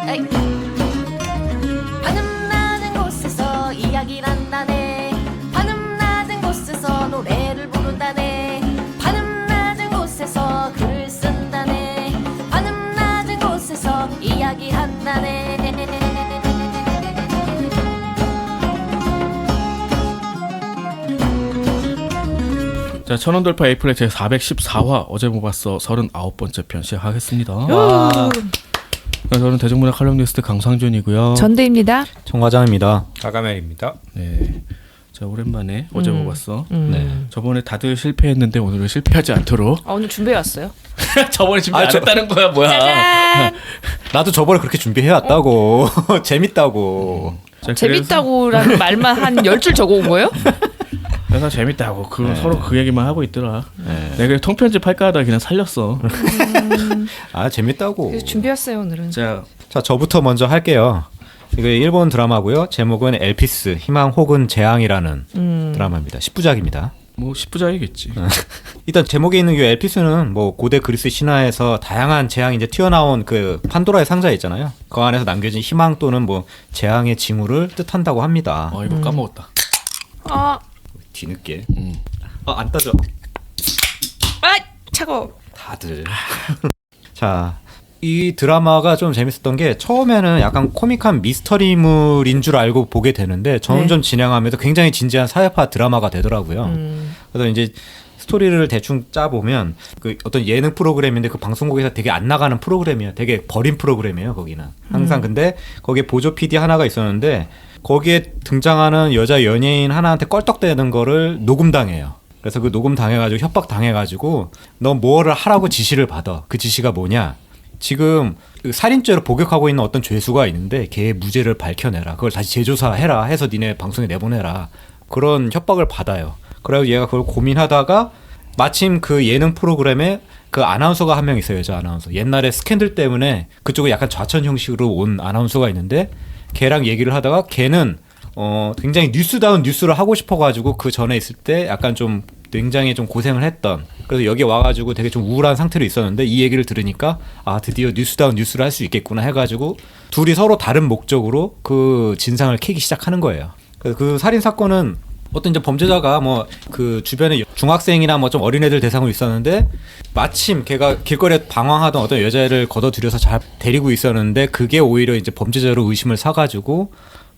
에이. 하늘 낮은 곳에서 이야기를 한다네. 하늘 낮은 곳에서 노래를 부른다네. 하늘 낮은 곳에서 글을 쓴다네. 하늘 낮은 곳에서 이야기한다네. 자, 천원돌파 에이프릴 제 414화 어제 못 봤어 39번째 편 시작하겠습니다. 와. 저는 대중문화 칼럼니스트 강상준이고요. 전대입니다. 정과장입니다. 가가멜입니다. 네. 자, 오랜만에 어제 못 봤어. 네. 저번에 다들 실패했는데 오늘은 실패하지 않도록. 오늘 준비해 왔어요. 저번에 준비 안 했다는 거야 뭐야? 짜잔. 나도 저번에 그렇게 준비해 왔다고. 재밌다고. 자, 재밌다고라는 말만 한 10줄 적어온 거예요? 그래서 재밌다고 서로 그 얘기만 하고 있더라. 네. 내가 그냥 통편집 할까 하다 그냥 살렸어. 아, 재밌다고. 그래서 준비했어요 오늘은. 자, 저부터 먼저 할게요. 이거 일본 드라마고요. 제목은 엘피스 희망 혹은 재앙이라는 드라마입니다. 10부작입니다. 뭐 10부작이겠지. 일단 제목에 있는 이 엘피스는 뭐 고대 그리스 신화에서 다양한 재앙이 이제 튀어나온 그 판도라의 상자 있잖아요. 그 안에서 남겨진 희망 또는 뭐 재앙의 징후를 뜻한다고 합니다. 이거 까먹었다. 아, 뒤늦게. 안 따져. 아, 차가워. 다들. 자, 이 드라마가 좀 재밌었던 게 처음에는 약간 코믹한 미스터리물인 줄 알고 보게 되는데 점점 진행하면서 굉장히 진지한 사회파 드라마가 되더라고요. 그래서 이제 스토리를 대충 짜보면 그 어떤 예능 프로그램인데 그 방송국에서 되게 안 나가는 프로그램이에요. 되게 버린 프로그램이에요, 거기는. 항상 근데 거기에 보조 PD 하나가 있었는데 거기에 등장하는 여자 연예인 하나한테 껄떡대는 거를 녹음당해요. 그래서 그 녹음 당해가지고 협박 당해가지고 너 뭐를 하라고 지시를 받아. 그 지시가 뭐냐? 지금 그 살인죄로 복역하고 있는 어떤 죄수가 있는데 걔의 무죄를 밝혀내라. 그걸 다시 재조사해라 해서 니네 방송에 내보내라. 그런 협박을 받아요. 그래서 얘가 그걸 고민하다가 마침 그 예능 프로그램에 그 아나운서가 한 명 있어요. 여자 아나운서. 옛날에 스캔들 때문에 그쪽에 약간 좌천 형식으로 온 아나운서가 있는데 걔랑 얘기를 하다가 걔는 굉장히 뉴스다운 뉴스를 하고 싶어가지고 그 전에 있을 때 약간 좀 굉장히 좀 고생을 했던, 그래서 여기 와가지고 되게 좀 우울한 상태로 있었는데 이 얘기를 들으니까 아 드디어 뉴스다운 뉴스를 할 수 있겠구나 해가지고 둘이 서로 다른 목적으로 그 진상을 캐기 시작하는 거예요. 그래서 그 살인 사건은 어떤 이제 범죄자가 뭐 그 주변에 중학생이나 뭐 좀 어린애들 대상으로 있었는데 마침 걔가 길거리에 방황하던 어떤 여자애를 걷어들여서 잘 데리고 있었는데 그게 오히려 이제 범죄자로 의심을 사가지고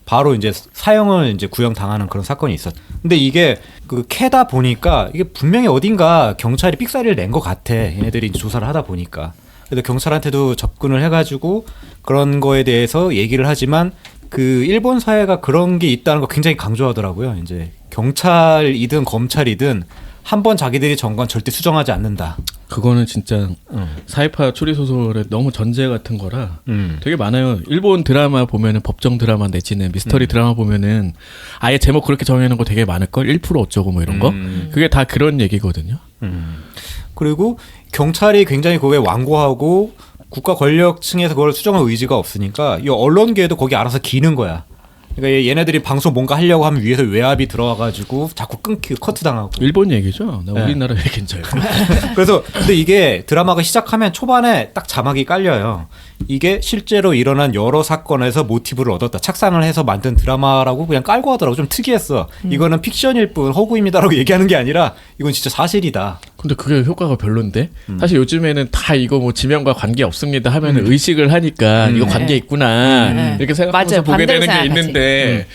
바로 이제 사형을 이제 구형당하는 그런 사건이 있었죠. 근데 이게 그 캐다 보니까 이게 분명히 어딘가 경찰이 삑사리를 낸 것 같아. 얘네들이 이제 조사를 하다 보니까. 그래서 경찰한테도 접근을 해가지고 그런 거에 대해서 얘기를 하지만 그 일본 사회가 그런 게 있다는 거 굉장히 강조하더라고요. 이제 경찰이든 검찰이든 한 번 자기들이 전 건 절대 수정하지 않는다. 그거는 진짜 사이파 추리 소설의 너무 전제 같은 거라 되게 많아요. 일본 드라마 보면은 법정 드라마 내지는 미스터리 드라마 보면은 아예 제목 그렇게 정해놓은 거 되게 많을 걸. 1% 어쩌고 뭐 이런 거. 그게 다 그런 얘기거든요. 그리고 경찰이 굉장히 그거에 완고하고 국가 권력층에서 그걸 수정할 의지가 없으니까 이 언론계도 거기 알아서 기는 거야. 그러니까 얘네들이 방송 뭔가 하려고 하면 위에서 외압이 들어와가지고 자꾸 끊기고 커트당하고. 일본 얘기죠? 나 네. 우리나라 얘기인 줄 알고. 그래서 근데 이게 드라마가 시작하면 초반에 딱 자막이 깔려요. 이게 실제로 일어난 여러 사건에서 모티브를 얻었다. 착상을 해서 만든 드라마라고 그냥 깔고 하더라고. 좀 특이했어. 이거는 픽션일 뿐 허구입니다라고 얘기하는 게 아니라 이건 진짜 사실이다. 근데 그게 효과가 별론데? 사실 요즘에는 다 이거 뭐 지명과 관계 없습니다 하면은 의식을 하니까 이거 관계 있구나 이렇게 생각하면서 맞아요. 보게 되는 게 반대로 있는데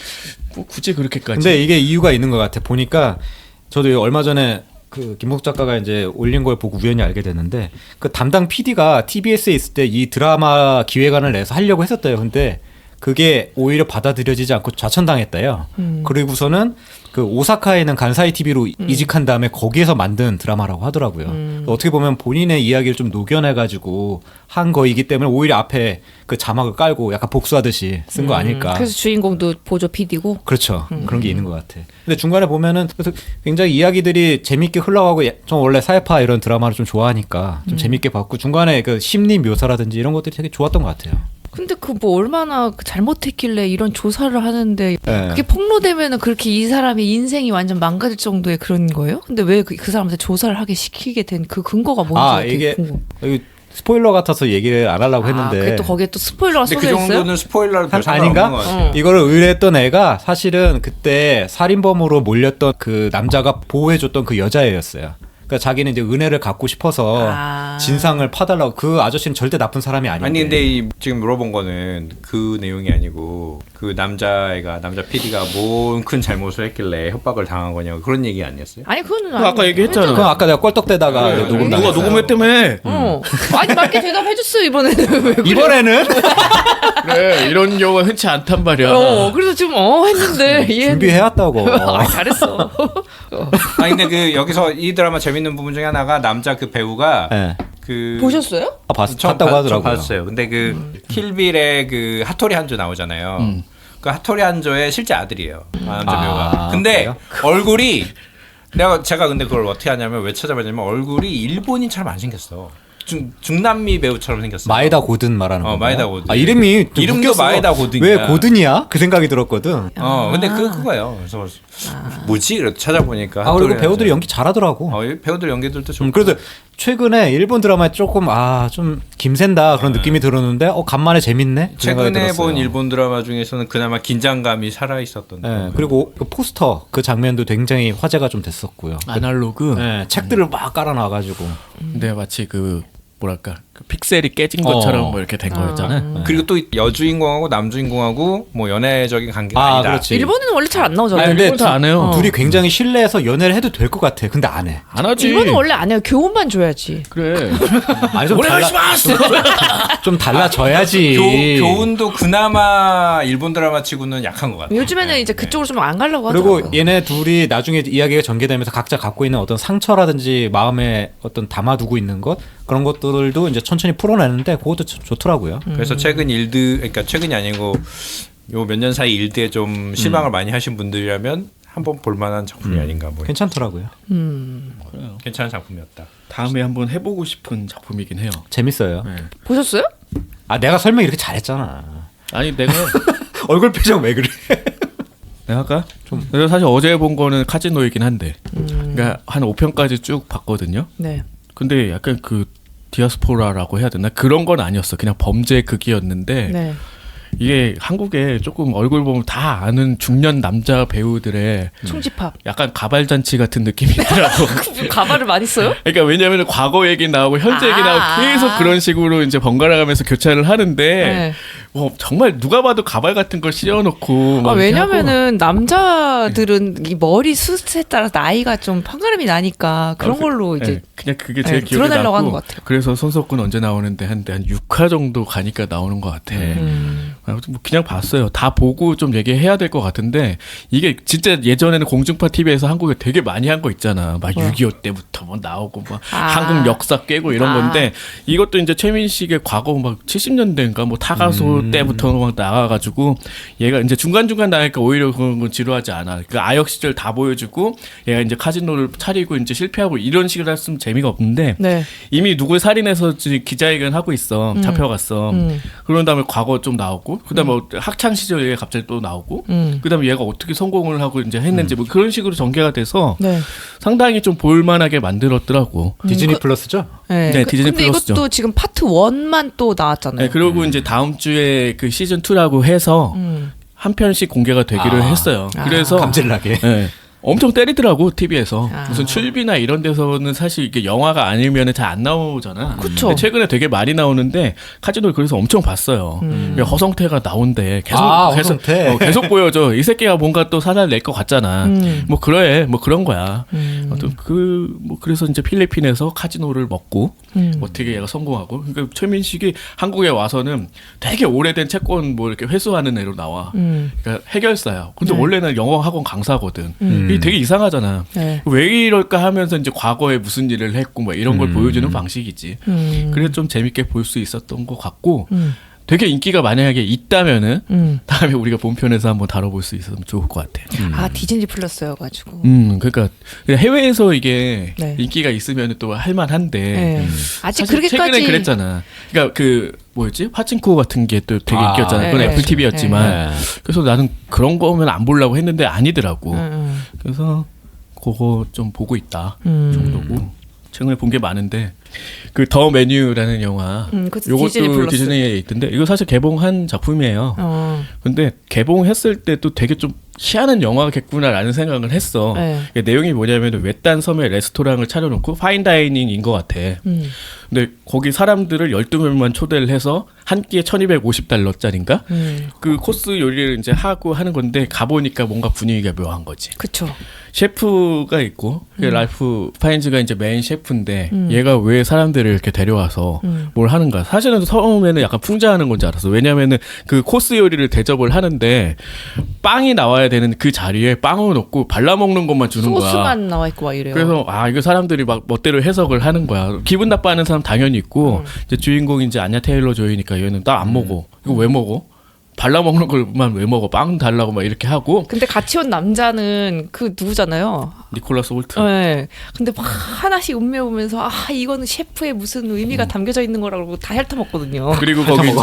뭐 굳이 그렇게까지. 근데 이게 이유가 있는 것 같아. 보니까 저도 얼마 전에 그 김목 작가가 이제 올린 걸 보고 우연히 알게 됐는데 그 담당 PD가 TBS에 있을 때 이 드라마 기획안을 내서 하려고 했었대요. 근데 그게 오히려 받아들여지지 않고 좌천당했대요. 그리고서는 그 오사카에 있는 간사이 TV로 이직한 다음에 거기에서 만든 드라마라고 하더라고요. 어떻게 보면 본인의 이야기를 좀 녹여내가지고 한 거이기 때문에 오히려 앞에 그 자막을 깔고 약간 복수하듯이 쓴 거 아닐까. 그래서 주인공도 보조 PD고. 그렇죠. 그런 게 있는 것 같아. 근데 중간에 보면은 그래서 굉장히 이야기들이 재밌게 흘러가고, 좀 원래 사회파 이런 드라마를 좀 좋아하니까 좀 재밌게 봤고 중간에 그 심리 묘사라든지 이런 것들이 되게 좋았던 것 같아요. 근데 그 뭐 얼마나 잘못했길래 이런 조사를 하는데 네. 그게 폭로되면은 그렇게 이 사람의 인생이 완전 망가질 정도의 그런 거예요? 근데 왜 그 사람한테 조사를 하게 시키게 된 그 근거가 뭔지 아, 되게 이게 궁금. 여기 스포일러 같아서 얘기를 안 하려고 했는데 그게 또 거기에 또 스포일러가 근데 그 써져 있어요? 정도는 스포일러로 별 상관 아닌가? 없는 것 같아요. 이거를 의뢰했던 애가 사실은 그때 살인범으로 몰렸던 그 남자가 보호해줬던 그 여자애였어요. 그러니까 자기는 이제 은혜를 갚고 싶어서 진상을 파달라고. 그 아저씨는 절대 나쁜 사람이 아닌데. 아니 근데 지금 물어본 거는 그 내용이 아니고 그 남자 PD가 뭔 큰 잘못을 했길래 협박을 당한 거냐고 그런 얘기 아니었어요? 아니 그거는 그거 아까 얘기했잖아. 그거 아까 내가 껄떡대다가 네, 녹음 누가 나갔어요. 녹음했다며? 아니 맞게 대답해줬어요 이번에는. 왜 그래? 이번에는 그래 이런 경우가 흔치 않단 말이야. 그래서 지금 했는데 얘 준비해왔다고. 잘했어. 아니 근데 그 여기서 이 드라마 재밌는 부분 중에 하나가 남자 그 배우가 네. 그 보셨어요? 봤다고 하더라고요. 봤어요. 근데 그 킬빌의 그 하토리 한조 나오잖아요. 그 하토리 한조의 실제 아들이에요. 남자 배우가. 근데 그래요? 얼굴이 제가 근데 그걸 어떻게 하냐면 왜 찾아봤냐면 얼굴이 일본인처럼 안 생겼어. 중남미 배우처럼 생겼어. 마에다 고든 말하는 거. 마에다 고든. 이름이 좀 이름도 웃겼어. 마에다 고든이야. 왜 고든이야? 그 생각이 들었거든. 근데 그거예요. 그래서 뭐지? 그래서 찾아보니까. 그리고 하토리 배우들이 한조. 연기 잘하더라고. 이 배우들 연기들도 좋고. 그래서 최근에 일본 드라마에 조금 좀 김샌다 그런 느낌이 들었는데 간만에 재밌네. 그 생각이 최근에 들었어요. 본 일본 드라마 중에서는 그나마 긴장감이 살아 있었던. 네, 그리고 그 포스터 그 장면도 굉장히 화제가 좀 됐었고요. 아날로그. 네, 책들을 막 깔아놔가지고. 근데 마치 그 뭐랄까 그 픽셀이 깨진 것처럼 뭐 이렇게 된 거였잖아. 그리고 또 여주인공하고 남주인공하고 뭐 연애적인 관계가 아니다. 그렇지. 일본은 원래 잘 안 나오잖아요. 아니, 근데 일본 잘 안 해요. 둘이 굉장히 신뢰해서 연애를 해도 될 것 같아. 근데 안 해. 안 하지. 일본은 원래 안 해요. 교훈만 줘야지. 그래. 아니 좀 좀 달라져야지. 교훈도 그나마 일본 드라마 치고는 약한 것 같아요. 요즘에는 이제 그쪽으로 좀 안 가려고 그리고 하더라고요. 얘네 둘이 나중에 이야기가 전개되면서 각자 갖고 있는 어떤 상처라든지 마음에 어떤 담아두고 있는 것 그런 것들도 이제 천천히 풀어내는데 그것도 좋더라고요. 그래서 최근 그러니까 최근이 아니고 요 몇 년 사이 일드에 좀 실망을 많이 하신 분들이라면 한번 볼만한 작품이 아닌가 뭐. 괜찮더라고요. 괜찮은 작품이었다. 다음에 한번 해보고 싶은 작품이긴 해요. 재밌어요. 네. 보셨어요? 내가 설명 이렇게 잘했잖아. 아니 내가 얼굴 표정 왜 그래? 내가 할까? 내가 사실 어제 본 거는 카지노이긴 한데, 그러니까 한 5편까지 쭉 봤거든요. 네. 근데 약간 그 디아스포라라고 해야 되나 그런 건 아니었어. 그냥 범죄 극이었는데 네. 이게 한국에 조금 얼굴 보면 다 아는 중년 남자 배우들의 총집합. 약간 가발잔치 같은 느낌이 있더라고. 가발을 많이 써요? 그러니까 왜냐하면 과거 얘기 나오고 현재 얘기 나오고 계속 그런 식으로 이제 번갈아가면서 교차를 하는데 네. 정말 누가 봐도 가발 같은 걸 씌워놓고 막 이렇게 하고. 왜냐면은 남자들은 이 머리 숱에 따라 나이가 좀 판가름이 나니까 그런 걸로 이제 네, 그냥 그게 제일 네, 기억에 드러내려고 하는 남고 것 같아요. 그래서 손석군 언제 나오는데 한 6화 정도 가니까 나오는 것 같아. 아무튼 뭐 그냥 봤어요. 다 보고 좀 얘기해야 될 것 같은데 이게 진짜 예전에는 공중파 TV에서 한국에 되게 많이 한 거 있잖아. 막 6.25 때부터 뭐 나오고 막 한국 역사 깨고 이런 건데 이것도 이제 최민식의 과거 막 70년대인가 뭐 타가소 때부터 막 나와가지고 얘가 이제 중간중간 나니까 오히려 그런 건 지루하지 않아. 그 아역 시절 다 보여주고 얘가 이제 카지노를 차리고 이제 실패하고 이런 식으로 했으면 재미가 없는데 네. 이미 누굴 살인해서 기자회견 하고 있어. 잡혀갔어. 그런 다음에 과거 좀 나오고 그다음에 학창 시절 얘가 갑자기 또 나오고 그다음에 얘가 어떻게 성공을 하고 이제 했는지 뭐 그런 식으로 전개가 돼서 네. 상당히 좀 볼만하게 만들었더라고. 디즈니 플러스죠? 네, 디즈니 근데 플러스죠. 이것도 지금 파트 1만 또 나왔잖아요. 네, 그리고 이제 다음 주에 그 시즌 2라고 해서 한 편씩 공개가 되기를 했어요. 그래서 감질나게. 네. 엄청 때리더라고 TV에서 아. 무슨 출비나 이런 데서는 사실 이게 영화가 아니면 잘 안 나오잖아. 그쵸. 근데 최근에 되게 많이 나오는데 카지노를 그래서 엄청 봤어요. 허성태가 나온대 계속 허성태. 계속 보여줘. 이 새끼가 뭔가 또 사달 낼 것 같잖아. 뭐 그래 뭐 그런 거야. 아무튼 뭐 그래서 이제 필리핀에서 카지노를 먹고 어떻게 얘가 성공하고 그러니까 최민식이 한국에 와서는 되게 오래된 채권 뭐 이렇게 회수하는 애로 나와. 그러니까 해결사야. 근데 원래는 영어 학원 강사거든. 이게 되게 이상하잖아. 네. 왜 이럴까 하면서 이제 과거에 무슨 일을 했고 뭐 이런 걸 보여주는 방식이지. 그래서 좀 재밌게 볼 수 있었던 것 같고 되게 인기가 만약에 있다면은 다음에 우리가 본편에서 한번 다뤄볼 수 있으면 좋을 것 같아. 디즈니 플러스여가지고. 그러니까 해외에서 이게 네. 인기가 있으면 또 할만한데 네. 아직 사실 그렇게까지 최근에 그랬잖아. 그러니까 그 뭐였지? 파친코 같은 게 또 되게 인기였잖아. 그건 네. 애플 TV였지만 네. 그래서 나는 그런 거면 안 보려고 했는데 아니더라고. 그래서 그거 좀 보고 있다 정도고 최근에 본 게 많은데 그 더 메뉴라는 영화. 그것도 디즈니 요것도 플러스. 디즈니에 있던데 이거 사실 개봉한 작품이에요. 근데 개봉했을 때도 되게 좀 희한한 영화겠구나라는 생각을 했어. 네. 이게 내용이 뭐냐면 외딴 섬에 레스토랑을 차려놓고 파인다이닝인 것 같아. 근데 거기 사람들을 12명만 초대를 해서 한 끼에 $1250짜리인가? 그 코스 요리를 이제 하고 하는 건데 가보니까 뭔가 분위기가 묘한 거지. 그쵸. 셰프가 있고 그 랄프 파인즈가 이제 메인 셰프인데 얘가 왜 사람들을 이렇게 데려와서 뭘 하는가? 사실은 처음에는 약간 풍자하는 건지 알았어. 왜냐면은 그 코스 요리를 대접을 하는데 빵이 나와야 되는 그 자리에 빵을 넣고 발라먹는 것만 주는 거야. 소스만 나와 있고 막 이래요. 그래서 이거 사람들이 막 멋대로 해석을 하는 거야. 기분 나빠하는 사람 당연히 있고 이제 주인공이 이제 아냐 테일러 조이니까 얘는 나 안 먹어. 이거 왜 먹어? 발라먹는 걸만 왜 먹어? 빵 달라고 막 이렇게 하고. 근데 같이 온 남자는 그 누구잖아요. 니콜라스 홀트. 네. 근데 막 하나씩 음미해보면서 이거는 셰프의 무슨 의미가 담겨져 있는 거라고 다 핥아먹거든요. 그리고 거기 이제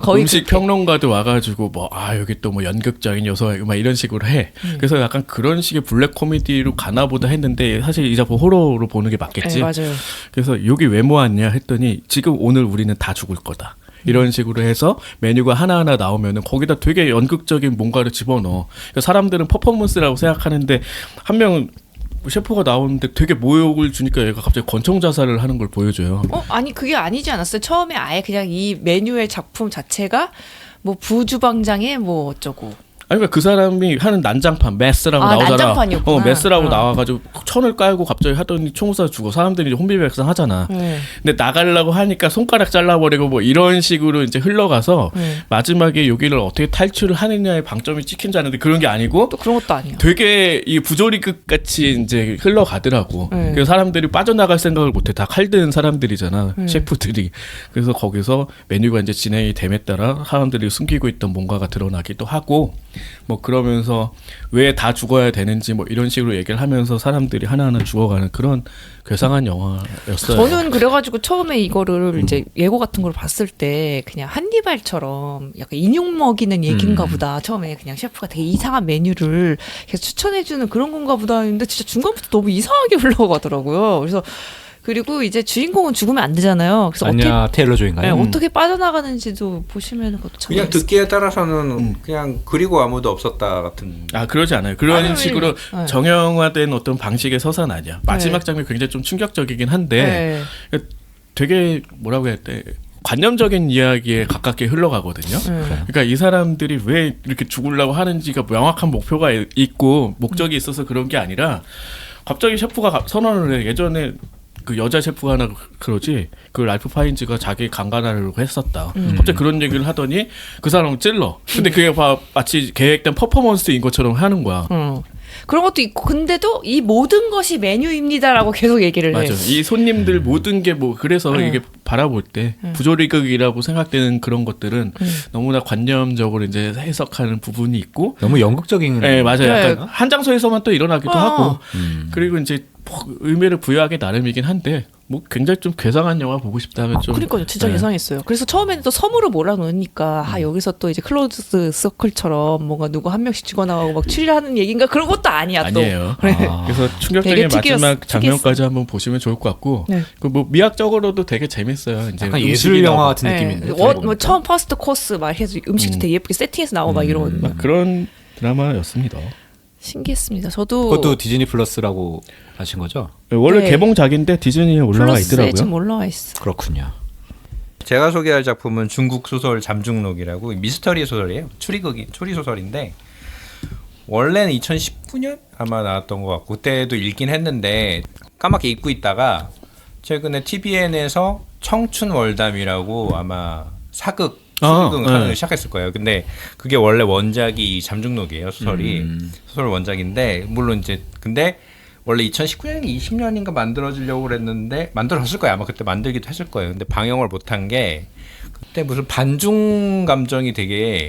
거의 음식 평론가도 와가지고 뭐 여기 또 뭐 연극적인 요소 막 이런 식으로 해. 그래서 약간 그런 식의 블랙 코미디로 가나보다 했는데 사실 이 작품 호러로 보는 게 맞겠지. 네, 맞아요. 그래서 여기 왜 모았냐 했더니 지금 오늘 우리는 다 죽을 거다. 이런 식으로 해서 메뉴가 하나하나 나오면은 거기다 되게 연극적인 뭔가를 집어넣어. 그러니까 사람들은 퍼포먼스라고 생각하는데 한 명 셰프가 나오는데 되게 모욕을 주니까 얘가 갑자기 권총 자살을 하는 걸 보여줘요. 아니 그게 아니지 않았어요? 처음에 아예 그냥 이 메뉴의 작품 자체가 뭐 부주방장에 뭐 어쩌고. 아니 그러니까 그 사람이 하는 난장판 메스라고 나오잖아. 난장판이었구나. 메스라고 나와가지고 천을 깔고 갑자기 하더니 총을 쏴 죽어. 사람들이 이제 혼비백산 하잖아. 근데 나가려고 하니까 손가락 잘라버리고 뭐 이런 식으로 이제 흘러가서 마지막에 여기를 어떻게 탈출을 하느냐에 방점이 찍힌 줄 아는데 그런 게 아니고 또 그런 것도 아니야. 되게 이 부조리극 같이 이제 흘러가더라고. 그래서 사람들이 빠져나갈 생각을 못해. 다 칼든 사람들이잖아. 셰프들이. 그래서 거기서 메뉴가 이제 진행이 됨에 따라 사람들이 숨기고 있던 뭔가가 드러나기도 하고. 뭐 그러면서 왜 다 죽어야 되는지 뭐 이런 식으로 얘기를 하면서 사람들이 하나하나 죽어가는 그런 괴상한 영화였어요. 저는 그래가지고 처음에 이거를 이제 예고 같은 걸 봤을 때 그냥 한니발처럼 약간 인육 먹이는 얘기인가 보다. 처음에 그냥 셰프가 되게 이상한 메뉴를 계속 추천해주는 그런 건가 보다 했는데 진짜 중간부터 너무 이상하게 흘러가더라고요. 그래서 그리고 이제 주인공은 죽으면 안 되잖아요. 그래서 아냐 테일러 조인가요? 어떻게 빠져나가는지도 보시면 그것도 참 그냥 듣기에 따라서는 그냥 그리고 아무도 없었다 같은. 그러지 않아요. 그런 아니, 식으로 네. 정형화된 어떤 방식의 서사는 아니야. 마지막 장면이 굉장히 좀 충격적이긴 한데 되게 뭐라고 해야 돼? 관념적인 이야기에 가깝게 흘러가거든요. 그러니까 이 사람들이 왜 이렇게 죽으려고 하는지가 명확한 목표가 있고 목적이 있어서 그런 게 아니라 갑자기 셰프가 선언을 해. 예전에 그 여자 셰프가 하나 그러지 그 랄프 파인즈가 자기 강간하려고 했었다. 갑자기 그런 얘기를 하더니 그 사람을 찔러. 근데 그게 마치 계획된 퍼포먼스인 것처럼 하는 거야. 그런 것도 있고 근데도 이 모든 것이 메뉴입니다라고 계속 얘기를 해. 맞아. 이 손님들 모든 게 뭐 그래서 이게 바라볼 때 부조리극이라고 생각되는 그런 것들은 너무나 관념적으로 이제 해석하는 부분이 있고 너무 연극적인. 네, 맞아요. 네. 약간 한 장소에서만 또 일어나기도 하고 그리고 이제 의미를 부여하기 나름이긴 한데 뭐 굉장히 좀 괴상한 영화 보고 싶다면 좀 그러니까요, 진짜 예상했어요. 그래서 처음에는 또 섬으로 몰아넣으니까 여기서 또 이제 클로즈 서클처럼 뭔가 누구 한 명씩 죽어나가고 막 추리하는 얘기인가 그런 것도 아니야. 아니에요. 또. 그래서 충격적인 되게 마지막 장면까지 한번 보시면 좋을 것 같고 네. 그 뭐 미학적으로도 되게 재밌어요. 이제 약간 음식이 예술 영화 나오고 같은 느낌인데. 뭐 처음 퍼스트 코스 막 해서 음식도 되게 예쁘게 세팅해서 나오고 막 이러거든요. 막 그런 드라마였습니다. 신기했습니다. 저도 그것도 디즈니 플러스라고 하신 거죠? 원래 네. 개봉작인데 디즈니에 올라와 플러스에 있더라고요. 지금 올라와 있어. 그렇군요. 제가 소개할 작품은 중국 소설 잠중록이라고 미스터리 소설이에요. 추리 소설인데 원래는 2019년 아마 나왔던 것 같고 그때도 읽긴 했는데 까맣게 잊고 있다가 최근에 TVN에서 청춘 월담이라고 아마 사극 하는 시작했을 거예요. 근데 그게 원래 원작이 잠중록이에요. 소설 원작인데 물론 이제 근데 원래 2019년 20년인가 만들어지려고 그랬는데 만들었을 거예요. 아마 그때 만들기도 했을 거예요. 근데 방영을 못한 게 그때 무슨 반중 감정이 되게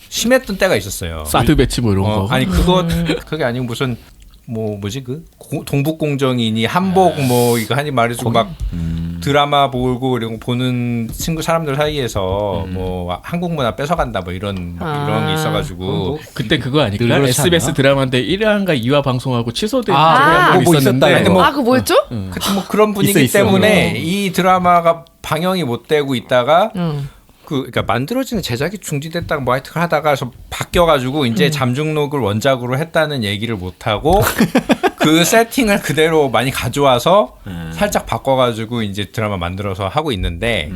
심했던 때가 있었어요. 사드 배치 뭐 이런 거. 아니 그게 아니고 무슨 뭐지 그 동북공정이니 한복 뭐 이거 하니 말해주고 막 드라마 보고 이런 거 보는 친구 사람들 사이에서 뭐 한국 문화 뺏어간다 뭐 이런 게 있어가지고 그때 그거 아닐까? 늘 그렇지 SBS 않나? 드라마인데 1화인가 2화 방송하고 취소된 적이 아, 한번 뭐 있었는데 있었다, 뭐- 그거 뭐였죠? 하여튼 뭐 그런 분위기 있어. 때문에 이 드라마가 방영이 못 되고 있다가 응. 그러니까 만들어지는 제작이 중지됐다가 뭐 하여튼 하다가 서 바뀌어가지고 이제 잠중록을 원작으로 했다는 얘기를 못 하고 그 세팅을 그대로 많이 가져와서 살짝 바꿔가지고 이제 드라마 만들어서 하고 있는데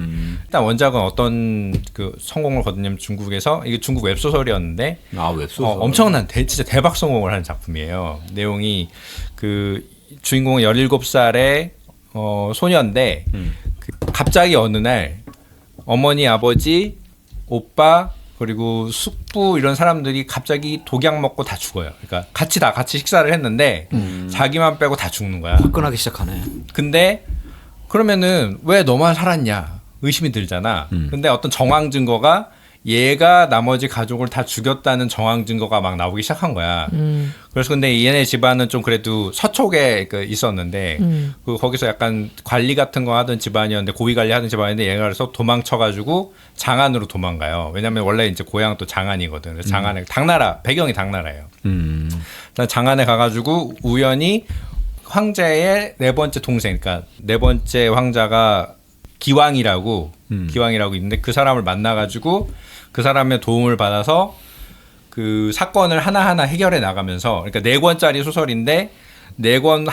일단 원작은 어떤 그 성공을 거두냐면 중국에서 이게 중국 웹소설이었는데 웹소설. 엄청난 진짜 대박 성공을 한 작품이에요. 내용이 그 주인공은 17살의 소녀인데 그 갑자기 어느 날 어머니, 아버지, 오빠 그리고 숙부 이런 사람들이 갑자기 독약 먹고 다 죽어요. 그러니까 같이 식사를 했는데 자기만 빼고 다 죽는 거야. 화끈하기 시작하네. 근데 그러면은 왜 너만 살았냐 의심이 들잖아. 근데 어떤 정황 증거가 얘가 나머지 가족을 다 죽였다는 정황 증거가 막 나오기 시작한 거야. 그래서 근데 얘네 집안은 좀 그래도 서쪽에 있었는데 그 거기서 약간 관리 같은 거 하던 집안이었는데 고위 관리하던 집안인데 얘가 그래서 도망쳐가지고 장안으로 도망가요. 왜냐면 원래 이제 고향 또 장안이거든. 그래서 장안에 당나라 배경이 당나라예요. 장안에 가가지고 우연히 황제의 네 번째 동생, 그러니까 네 번째 황자가 기왕이라고 있는데 그 사람을 만나가지고 그 사람의 도움을 받아서 그 사건을 하나하나 해결해 나가면서 그러니까 4권짜리 소설인데 4권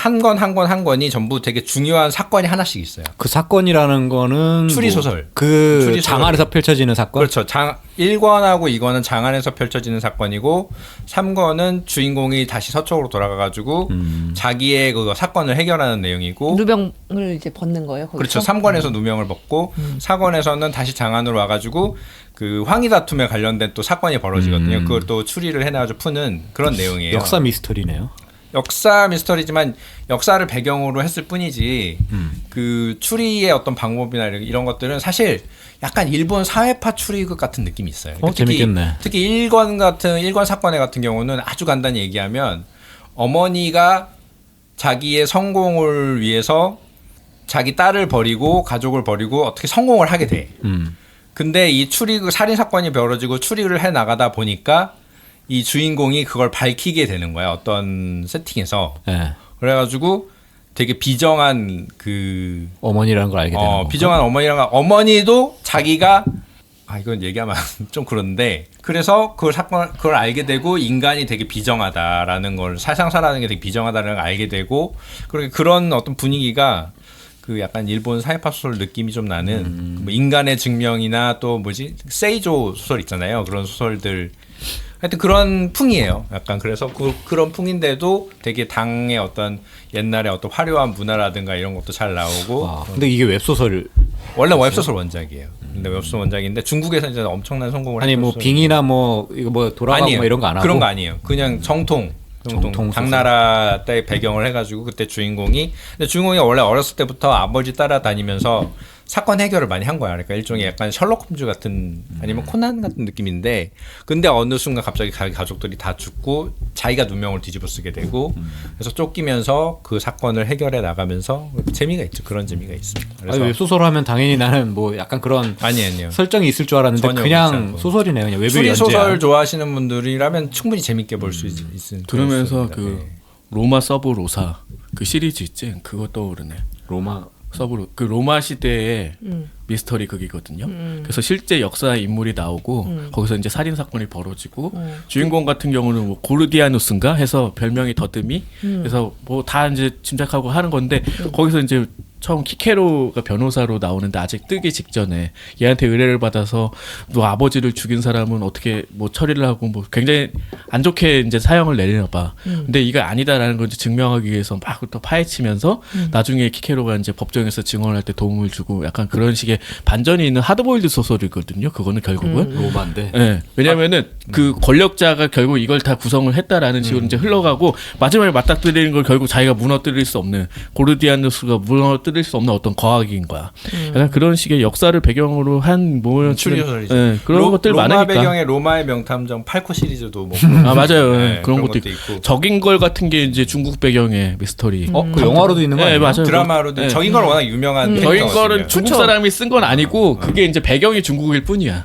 한 권이 전부 되게 중요한 사건이 하나씩 있어요. 그 사건이라는 거는 추리 소설. 그 추리 소설. 장안에서 펼쳐지는 사건. 그렇죠. 1권하고 2권은 장안에서 펼쳐지는 사건이고 3권은 주인공이 다시 서쪽으로 돌아가가지고 자기의 그 사건을 해결하는 내용이고 누병을 이제 벗는 거예요. 그렇죠. 거기서? 3권에서 누명을 벗고 4권에서는 다시 장안으로 와가지고 그 황희 다툼에 관련된 또 사건이 벌어지거든요. 그걸 또 추리를 해놔가지고 푸는 그런 내용이에요. 역사 미스터리네요. 역사 미스터리지만 역사를 배경으로 했을 뿐이지 그 추리의 어떤 방법이나 이런 것들은 사실 약간 일본 사회파 추리극 같은 느낌이 있어요. 재밌겠네. 특히 1권 사건의 같은 경우는 아주 간단히 얘기하면 어머니가 자기의 성공을 위해서 자기 딸을 버리고 가족을 버리고 어떻게 성공을 하게 돼. 근데 이 추리극 살인 사건이 벌어지고 추리를 해 나가다 보니까 이 주인공이 그걸 밝히게 되는 거야. 어떤 세팅에서. 네. 그래가지고 되게 비정한 그 어머니라는 걸 알게 되는 거. 비정한 어머니랑 어머니도 자기가 이건 얘기하면 좀 그런데 그래서 그걸 알게 되고 인간이 되게 비정하다라는 걸 사상사라는 게 되게 비정하다는 걸 알게 되고 그런 어떤 분위기가 그 약간 일본 사회파 소설 느낌이 좀 나는 뭐 인간의 증명이나 또 뭐지 세이조 소설 있잖아요. 그런 소설들 하여튼 그런 풍이에요. 약간 그래서 그런 풍인데도 되게 당의 어떤 옛날의 어떤 화려한 문화라든가 이런 것도 잘 나오고. 근데 이게 웹소설 원래 웹소설 원작이에요. 근데 웹소설 원작인데 중국에서 이제 엄청난 성공을 아니 뭐 빙이나 뭐 이거 뭐 돌아가고 아니에요. 뭐 이런 거 안 하고 그런 거 아니에요. 그냥 정통 당나라 때 배경을 해가지고 그때 주인공이 원래 어렸을 때부터 아버지 따라다니면서 사건 해결을 많이 한 거야. 그러니까 일종의 약간 셜록 홈즈 같은 아니면 코난 같은 느낌인데 근데 어느 순간 갑자기 자기 가족들이 다 죽고 자기가 누명을 뒤집어 쓰게 되고 그래서 쫓기면서 그 사건을 해결해 나가면서 재미가 있죠. 그런 재미가 있습니다. 그래서 웹소설 하면 당연히 나는 뭐 약간 그런 아니에요. 설정이 있을 줄 알았는데 전혀 그냥 그렇지 않고. 소설이네요. 그냥 외부 추리 연재야. 소설 좋아하시는 분들이라면 충분히 재밌게 볼 수 있는 들으면서 그렇습니다. 그 로마 서브 로사 그 시리즈 있지? 그거 떠오르네. 로마 그 로마 시대의 미스터리 극이거든요. 그래서 실제 역사 인물이 나오고 거기서 이제 살인 사건이 벌어지고 주인공 같은 경우는 뭐 고르디아누스인가 해서 별명이 더듬이. 그래서 뭐 다 이제 짐작하고 하는 건데 거기서 이제 처음 키케로가 변호사로 나오는데 아직 뜨기 직전에 얘한테 의뢰를 받아서 너 아버지를 죽인 사람은 어떻게 뭐 처리를 하고 뭐 굉장히 안 좋게 이제 사형을 내리나 봐. 근데 이거 아니다라는 걸 이제 증명하기 위해서 막 또 파헤치면서 나중에 키케로가 이제 법정에서 증언할 때 도움을 주고 약간 그런 식의 반전이 있는 하드보일드 소설이거든요. 그거는 결국은. 로마인데. 네. 왜냐면은 그 권력자가 결국 이걸 다 구성을 했다라는 식으로 이제 흘러가고 마지막에 맞닥뜨리는 걸 결국 자기가 무너뜨릴 수 없는 고르디아누스가 무너뜨릴 받아들일 수 없는 어떤 과학인 거야. 약간 그런 식의 역사를 배경으로 한 뭐 추리소설이죠. 네, 그런 것들 로마 많으니까. 배경의 로마의 명탐정 8코 시리즈도 뭐 아 맞아요. 네, 그런 것도 있고. 적인 걸 같은 게 이제 중국 배경의 미스터리. 그 영화로도 있는 거 네, 아니에요? 맞아요. 드라마로도 네. 적인 걸 워낙 유명한 적인 캐릭터거든요. 거는 중국 사람이 쓴 건 아니고 그게 이제 배경이 중국일 뿐이야.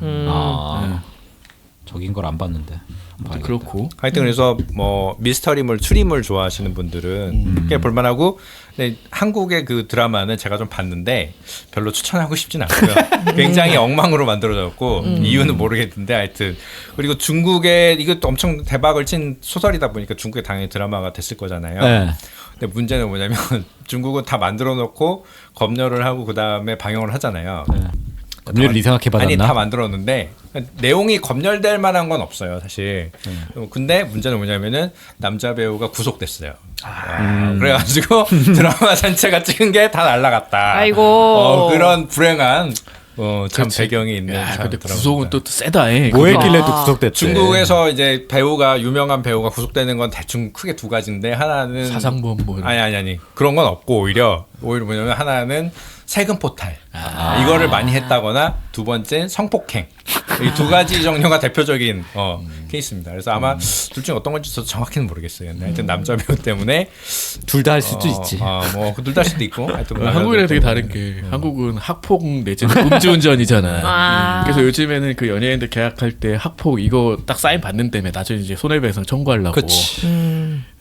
적인 걸 안 봤는데. 그렇고. 하여튼 그래서 뭐 미스터리물, 추리물 좋아하시는 분들은 꽤 볼만하고, 근데 한국의 그 드라마는 제가 좀 봤는데 별로 추천하고 싶진 않고요. 굉장히 엉망으로 만들어졌고 이유는 모르겠는데 하여튼 그리고 중국에 이것도 엄청 대박을 친 소설이다 보니까 중국에 당연히 드라마가 됐을 거잖아요. 네. 근데 문제는 뭐냐면 중국은 다 만들어 놓고 검열을 하고 그 다음에 방영을 하잖아요. 검열을 이상하게 받았나? 아니 다 만들었는데 내용이 검열될 만한 건 없어요 사실. 근데 문제는 뭐냐면은 남자 배우가 구속됐어요. 그래가지고 드라마 전체가 찍은 게 다 날라갔다. 아이고. 그런 불행한 참 그렇지. 배경이 있는. 야, 참 근데 드라마입니다. 구속은 또 세다. 뭐 했길래 또 구속됐대. 중국에서 이제 배우가 유명한 배우가 구속되는 건 대충 크게 두 가지인데 하나는 사상범 뭐 이런 아니 그런 건 없고 오히려 뭐냐면 하나는 세금 포탈 이거를 많이 했다거나 두 번째 성폭행 이 두 가지 종류가 대표적인 케이스입니다. 그래서 아마 둘 중에 어떤 건지 저도 정확히는 모르겠어요. 근데 하여튼 남자 배우 때문에 둘 다 할 수도 있지. 뭐둘 다 할 수도 있고 하여튼 한국이랑 되게 다른 게 한국은 학폭 내지는 음주운전이잖아. 그래서 요즘에는 그 연예인들 계약할 때 학폭 이거 딱 사인 받는 때문에 나중에 이제 손해배상 청구하려고. 그치.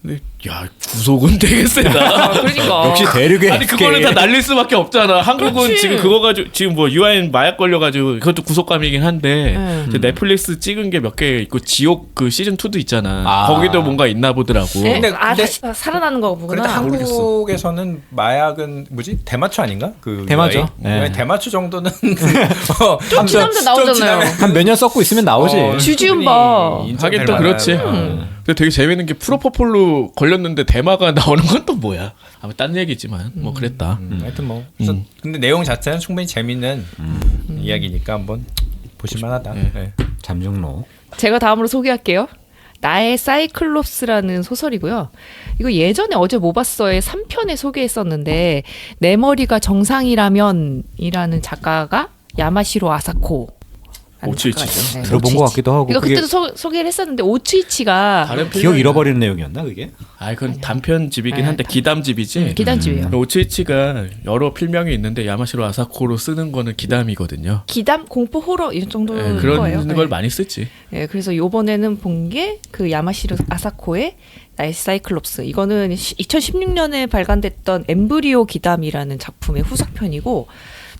근데 야 구속은 되게 세다. 그러니까. 역시 대륙의 아니 그거는 다 날릴 수밖에 없잖아. 한국은 그렇지. 지금 그거 가지고 지금 뭐 유아인 마약 걸려가지고 그것도 구속감이긴 한데 이제 넷플릭스 찍은 게 몇 개 있고 지옥 그 시즌 2도 있잖아. 거기도 뭔가 있나 보더라고. 근데 다시 살아나는 거구나. 그래도 한국에서는 마약은 뭐지 대마초 아닌가? 그 대마초? 유아인? 네. 유아인 대마초 정도는 좀 지나면 나오잖아요. 한 몇 년 썼고 있으면 나오지. 주지훈 봐. 하긴 또 그렇지. 근데 되게 재밌는 게 프로포폴로 걸렸는데 대마가 나오는 건 또 뭐야? 아마 딴 얘기지만 뭐 그랬다. 하여튼 뭐 그래서 근데 내용 자체는 충분히 재밌는 이야기니까 한번 보실만하다. 네. 잠중로. 제가 다음으로 소개할게요. 나의 사이클롭스라는 소설이고요. 이거 예전에 어제 뭐 봤어의 3편에 소개했었는데 내 머리가 정상이라면이라는 작가가 야마시로 아사코. 오츠이치. 들어본 것 같기도 하고. 이거 그게 그때도 소개를 했었는데 오츠이치가 다른 기억 잃어버리는 내용이었나 그게? 아, 그건 단편집이긴 한데 기담집이지. 기단집이에요. 오츠이치가 여러 필명이 있는데 야마시로 아사코로 쓰는 거는 기담이거든요. 기담 공포 호러 이 정도인 그런 거예요. 걸 많이 쓰지. 네, 그래서 요번에는 본 게 그 야마시로 아사코의 나의 사이클롭스. 이거는 2016년에 발간됐던 엠브리오 기담이라는 작품의 후속편이고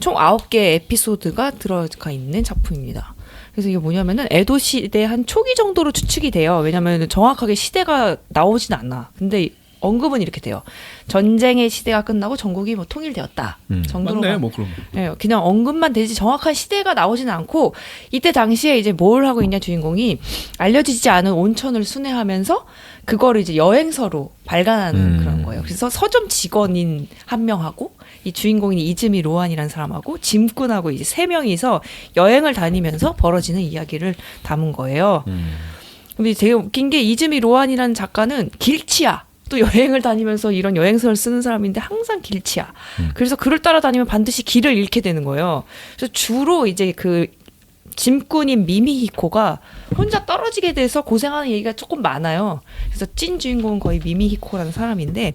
총 9개 에피소드가 들어가 있는 작품입니다. 그래서 이게 뭐냐면은 에도 시대 한 초기 정도로 추측이 돼요. 왜냐면 정확하게 시대가 나오진 않아. 근데 언급은 이렇게 돼요. 전쟁의 시대가 끝나고 전국이 뭐 통일되었다. 정도로. 맞네, 뭐 그럼. 네, 그냥 언급만 되지 정확한 시대가 나오지는 않고 이때 당시에 이제 뭘 하고 있냐 주인공이 알려지지 않은 온천을 순회하면서 그거를 이제 여행서로 발간하는 그런 거예요. 그래서 서점 직원인 한 명하고 이 주인공인 이즈미 로안이라는 사람하고 짐꾼하고 이제 3명이서 여행을 다니면서 벌어지는 이야기를 담은 거예요. 근데 되게 웃긴 게 이즈미 로안이라는 작가는 길치야. 또 여행을 다니면서 이런 여행서를 쓰는 사람인데 항상 길치야. 그래서 그를 따라다니면 반드시 길을 잃게 되는 거예요. 그래서 주로 이제 그 짐꾼인 미미히코가 혼자 떨어지게 돼서 고생하는 얘기가 조금 많아요. 그래서 찐 주인공은 거의 미미히코라는 사람인데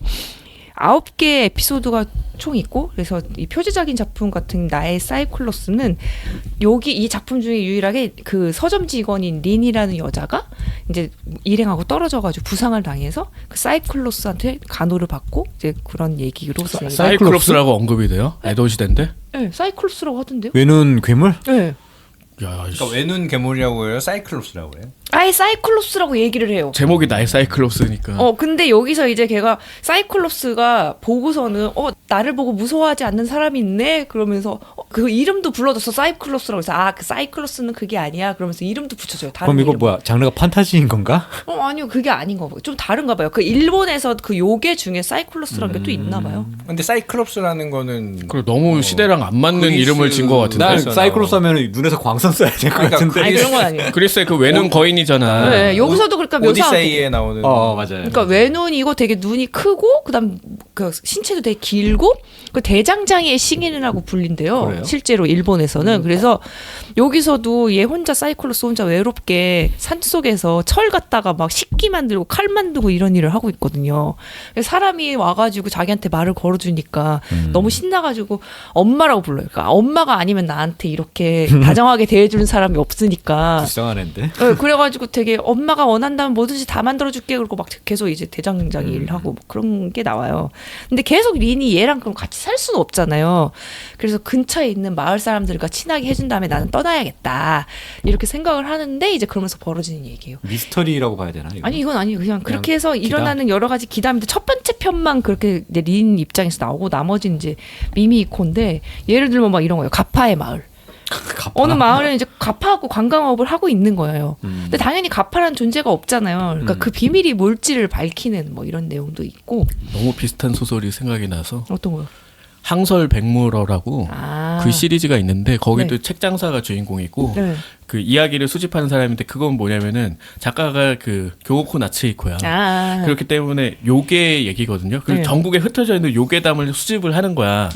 9개 에피소드가 총 있고 그래서 이 표지적인 작품 같은 나의 사이클로스는 여기 이 작품 중에 유일하게 그 서점 직원인 린이라는 여자가 이제 일행하고 떨어져가지고 부상을 당해서 그 사이클로스한테 간호를 받고 이제 그런 얘기로 사이클롭스라고 언급이 돼요? 에도 시대인데? 네, 사이클롭스라고 하던데요? 외눈 괴물? 네. 야, 그러니까 외눈 괴물이라고 해요? 사이클롭스라고 해요? 아예 사이클롭스라고 얘기를 해요. 제목이 나의 사이클롭스니까. 근데 여기서 이제 걔가 사이클롭스가 보고서는 나를 보고 무서워하지 않는 사람이 있네 그러면서 그 이름도 불러줬어 사이클롭스라고 해서 그 사이클롭스는 그게 아니야 그러면서 이름도 붙여줘요. 다른 그럼 이거 이름. 뭐야? 장르가 판타지인 건가? 아니요 그게 아닌가 봐요. 좀 다른가 봐요. 그 일본에서 그 요괴 중에 사이클롭스라는 게 또 있나 봐요. 근데 사이클롭스라는 거는 그리고 너무 시대랑 안 맞는 그리스 이름을 진 것 같은데. 난 그래서 사이클롭스 하면 눈에서 광선 쏴야 될 것 그러니까 같은데. 아니 그런 건 아니에요. 그리스의 그 외눈 거인 외계인이잖아. 네, 여기서도 그러니까 묘사. 오디세이에 나오는 맞아요. 그러니까 외눈이고 되게 눈이 크고 그다음 그 신체도 되게 길고 그 대장장이의 싱인이라고 불린대요. 그래요? 실제로 일본에서는. 그래서 여기서도 얘 혼자 사이클로스 혼자 외롭게 산속에서 철 갖다가 막 식기 만들고 칼 만들고 이런 일을 하고 있거든요. 그래서 사람이 와가지고 자기한테 말을 걸어주니까 너무 신나가지고 엄마라고 불러요. 그러니까 엄마가 아니면 나한테 이렇게 다정하게 대해주는 사람이 없으니까. 불쌍한 앤데. 네, 그래가지고 되게 엄마가 원한다면 뭐든지 다 만들어줄게 그러고 막 계속 이제 대장장 일을 하고 뭐 그런 게 나와요. 근데 계속 린이 얘랑 그럼 같이 살 수는 없잖아요. 그래서 근처에 있는 마을 사람들과 친하게 해준 다음에 나는 떠나야겠다 이렇게 생각을 하는데 이제 그러면서 벌어지는 얘기예요. 미스터리라고 봐야 되나? 이거? 아니 이건 아니에요. 그냥 그렇게 해서 기담? 일어나는 여러 가지 기담인데 첫 번째 편만 그렇게 이제 린 입장에서 나오고 나머지는 이제 미미코인데 예를 들면 막 이런 거예요. 가파의 마을. 어느 마을에는 이제 가파하고 관광업을 하고 있는 거예요. 근데 당연히 가파라는 존재가 없잖아요. 그러니까 그 비밀이 뭘지를 밝히는 뭐 이런 내용도 있고. 너무 비슷한 소설이 생각이 나서 어떤 거요? 항설 백무러라고 아. 그 시리즈가 있는데 거기도 네. 책 장사가 주인공이고 네. 그 이야기를 수집하는 사람인데 그건 뭐냐면은 작가가 그 교호코 나츠히코야. 아. 그렇기 때문에 요괴 얘기거든요. 그리고 네. 전국에 흩어져 있는 요괴담을 수집을 하는 거야.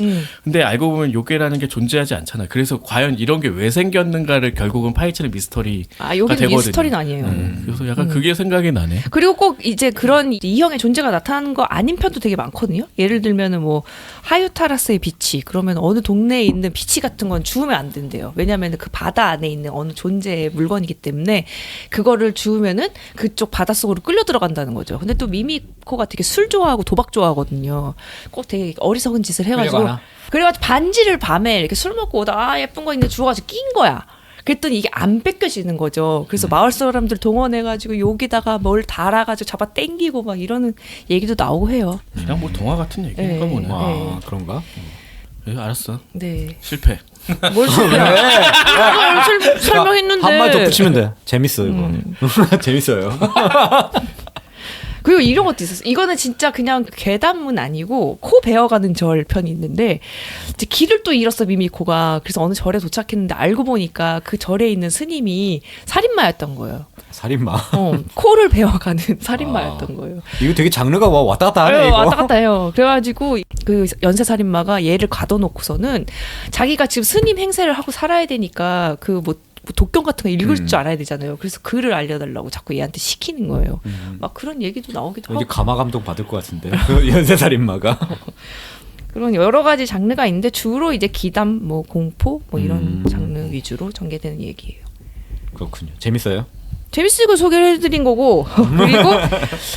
근데 알고 보면 요괴라는 게 존재하지 않잖아. 그래서 과연 이런 게 왜 생겼는가를 결국은 파헤치는 미스터리가 아, 여기는 되거든요. 미스터리는 아니에요. 그래서 약간 그게 생각이 나네. 그리고 꼭 이제 그런 이형의 존재가 나타나는 거 아닌 편도 되게 많거든요. 예를 들면은 뭐 하유타라스의 비치 그러면 어느 동네에 있는 비치 같은 건 주우면 안 된대요. 왜냐하면 그 바다 안에 있는 어느 존재의 물건이기 때문에 그거를 주우면은 그쪽 바닷속으로 끌려 들어간다는 거죠. 근데 또 미미코가 되게 술 좋아하고 도박 좋아하거든요. 꼭 되게 어리석은 짓을 해가지고 끌려가나? 그래가지고 반지를 밤에 이렇게 술 먹고 오다가 예쁜 거 있는데 주워가지고 낀 거야. 그랬더니 이게 안 뺏겨지는 거죠. 그래서 마을 사람들 동원해가지고 여기다가 뭘 달아가지고 잡아 당기고 막 이러는 얘기도 나오고 해요. 그냥 뭐 동화 같은 얘기인가 네. 보네. 아, 그런가? 알았어. 네. 실패. 뭘 설명했는데. 한 말 더 붙이면 돼. 재밌어 이거. 재밌어요. 그리고 이런 것도 있었어. 이거는 진짜 그냥 괴담은 아니고 코 베어가는 절 편이 있는데 이제 길을 또 잃었어 미미코가. 그래서 어느 절에 도착했는데 알고 보니까 그 절에 있는 스님이 살인마였던 거예요. 살인마. 코를 베어가는 살인마였던 거예요. 이거 되게 장르가 왔다 갔다 하네 네, 이거. 왔다 갔다 해요. 그래가지고 그 연쇄 살인마가 얘를 가둬놓고서는 자기가 지금 스님 행세를 하고 살아야 되니까 그 뭐 독경 같은 거 읽을 줄 알아야 되잖아요. 그래서 글을 알려달라고 자꾸 얘한테 시키는 거예요. 막 그런 얘기도 나오기도 왠지 하고. 가마 감동 받을 것 같은데. 그 연쇄살인마가. 그런 여러 가지 장르가 있는데 주로 이제 기담, 뭐 공포, 뭐 이런 장르 위주로 전개되는 얘기예요. 그렇군요. 재밌어요? 재밌으니까 소개를 해드린 거고 그리고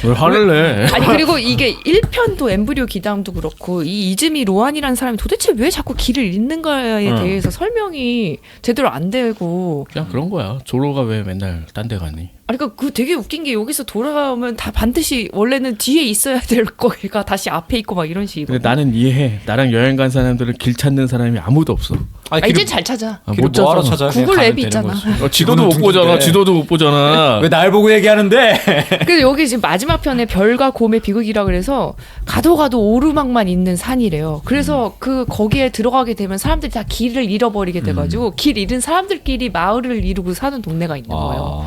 왜 화를 내? 아니 그리고 이게 1편도 엠브리오 기담도 그렇고 이 이즈미 로안이라는 사람이 도대체 왜 자꾸 길을 잃는가에 대해서 설명이 제대로 안 되고 그냥 그런 거야. 조로가 왜 맨날 딴 데 가니? 아니 그러니까 그 되게 웃긴 게 여기서 돌아가면 다 반드시 원래는 뒤에 있어야 될 거가 다시 앞에 있고 막 이런 식이고. 근데 나는 이해해. 나랑 여행 간 사람들은 길 찾는 사람이 아무도 없어. 아, 이젠 잘 찾아. 길을 못 뭐하러 찾아. 찾아? 구글 앱이 있잖아. 지도도 못 보잖아. 지도도 못 보잖아. 왜 날 보고 얘기하는데? 그래서 여기 지금 마지막 편에 별과 곰의 비극이라 그래서 가도 오르막만 있는 산이래요. 그래서 그 거기에 들어가게 되면 사람들이 다 길을 잃어버리게 돼가지고 길 잃은 사람들끼리 마을을 이루고 사는 동네가 있는 거예요.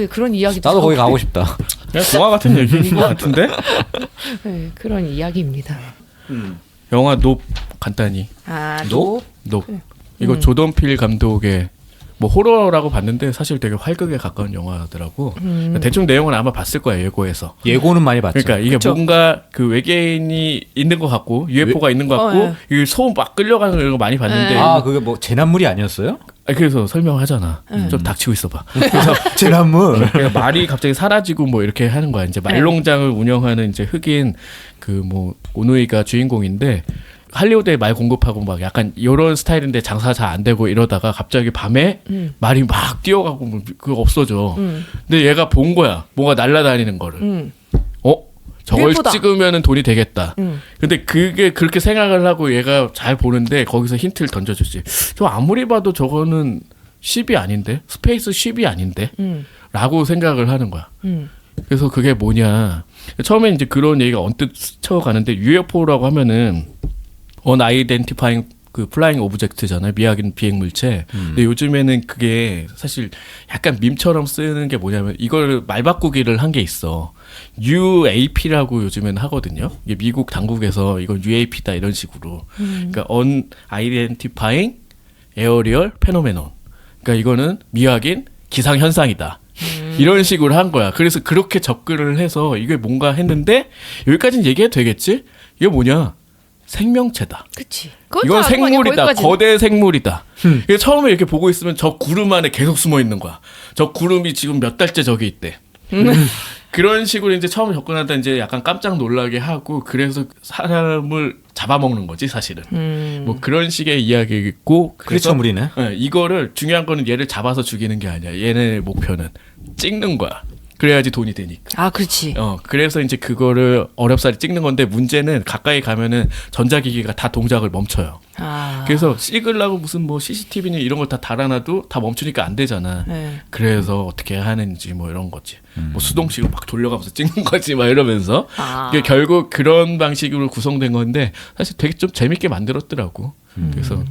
그런 이야기도 나도 거기 하고 가고 싶다. 그냥 동화 같은 얘기인 것 같은데? 네, 그런 이야기입니다. 영화 높 간단히. 아, 노? 높. 이거 조던필 감독의 뭐 호러라고 봤는데 사실 되게 활극에 가까운 영화더라고. 대충 내용은 아마 봤을 거야 예고에서. 예고는 많이 봤죠. 그러니까 이게 그쵸. 뭔가 그 외계인이 있는 것 같고 UFO가 있는 것 같고 이 소음 막 끌려가는 거 많이 봤는데. 아, 그게 뭐 재난물이 아니었어요? 그래서 설명하잖아. 좀 닥치고 있어봐. 그래서 재난물. 그러니까 말이 갑자기 사라지고 뭐 이렇게 하는 거야. 이제 말농장을 운영하는 이제 흑인 그 뭐 오누이가 주인공인데 할리우드에 말 공급하고 막 약간 이런 스타일인데 장사 잘 안 되고 이러다가 갑자기 밤에 말이 막 뛰어가고 뭐 그거 없어져. 근데 얘가 본 거야. 뭐가 날아다니는 거를. 저걸 UFO다. 찍으면은 돈이 되겠다. 근데 그게 그렇게 생각을 하고 얘가 잘 보는데 거기서 힌트를 던져주지. 저 아무리 봐도 저거는 쉽이 아닌데? 스페이스 쉽이 아닌데? 라고 생각을 하는 거야. 그래서 그게 뭐냐. 처음에 이제 그런 얘기가 언뜻 스쳐가는데 UFO라고 하면은 Unidentified 그 플라잉 오브젝트잖아요. 미확인 비행 물체. 근데 요즘에는 그게 사실 약간 밈처럼 쓰는 게 뭐냐면 이걸 말 바꾸기를 한 게 있어. UAP라고 요즘에는 하거든요. 이게 미국 당국에서 이건 UAP다 이런 식으로. 그러니까 Unidentifying Aerial Phenomenon. 그러니까 이거는 미확인 기상 현상이다. 이런 식으로 한 거야. 그래서 그렇게 접근을 해서 이게 뭔가 했는데 여기까지는 얘기해도 되겠지? 이게 뭐냐? 생명체다. 그치. 이건 생물이다. 거대 생물이다. 그래서 처음에 이렇게 보고 있으면 저 구름 안에 계속 숨어 있는 거야. 저 구름이 지금 몇 달째 저기 있대. 그런 식으로 이제 처음에 접근하다 이제 약간 깜짝 놀라게 하고 그래서 사람을 잡아먹는 거지 사실은. 뭐 그런 식의 이야기고. 크리처물이네. 이거를 중요한 거는 얘를 잡아서 죽이는 게 아니야. 얘네 목표는 찍는 거야. 그래야지 돈이 되니까. 아, 그렇지. 그래서 이제 그거를 어렵사리 찍는 건데 문제는 가까이 가면은 전자기기가 다 동작을 멈춰요. 아. 그래서 찍으려고 무슨 뭐 CCTV니 이런 걸 다 달아놔도 다 멈추니까 안 되잖아. 네. 그래서 어떻게 하는지 뭐 이런 거지. 뭐 수동식으로 막 돌려가면서 찍는 거지 막 이러면서. 아. 이게 결국 그런 방식으로 구성된 건데 사실 되게 좀 재밌게 만들었더라고. 그래서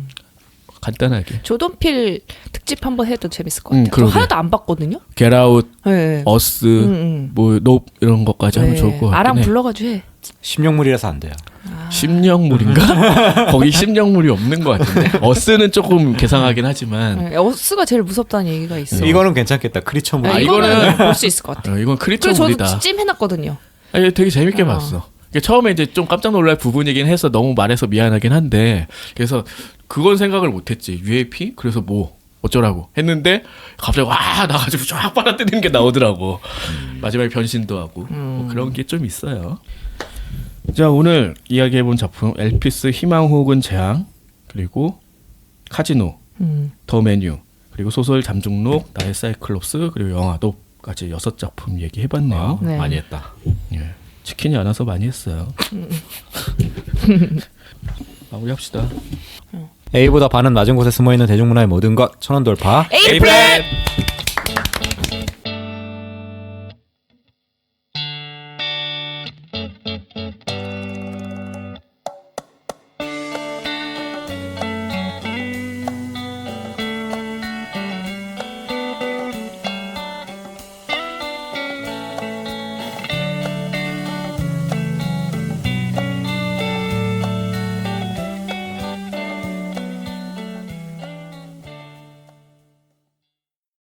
간단하게. 조던필 특집 한번 해도 재밌을 것 같아요. 저 그러게. 하나도 안 봤거든요. Get Out, 네. 어스, 뭐 노 이런 것까지 하면 좋을 것 같긴 아랑 해. 불러가지고 해. 심령물이라서 안 돼요. 심령물인가? 거기 심령물이 없는 것 같은데. 어스는 조금 개상하긴 하지만. 네, 어스가 제일 무섭다는 얘기가 있어. 이거는 괜찮겠다. 크리처물. 네, 이거는 볼 수 있을 것 같아. 이건 그래서 크리처물이다. 저도 찜해놨거든요. 아니, 되게 재밌게 봤어. 처음에 이제 좀 깜짝 놀랄 부분이긴 해서 너무 말해서 미안하긴 한데 그래서 그건 생각을 못했지. UAP? 그래서 뭐 어쩌라고 했는데 갑자기 와 나가지고 쫙 빨아뜯는 게 나오더라고. 마지막에 변신도 하고 뭐 그런 게 좀 있어요. 자, 오늘 이야기해본 작품 엘피스 희망 혹은 재앙, 그리고 카지노, 더 메뉴, 그리고 소설 잠중록, 나의 사이클롭스, 그리고 영화 높까지 6작품 얘기해봤네요. 네. 많이 했다. 예. 치킨이 안 와서 많이 했어요. 마무리합시다. A보다 반은 낮은 곳에 숨어있는 대중문화의 모든 것 천원 돌파. 에이프렛!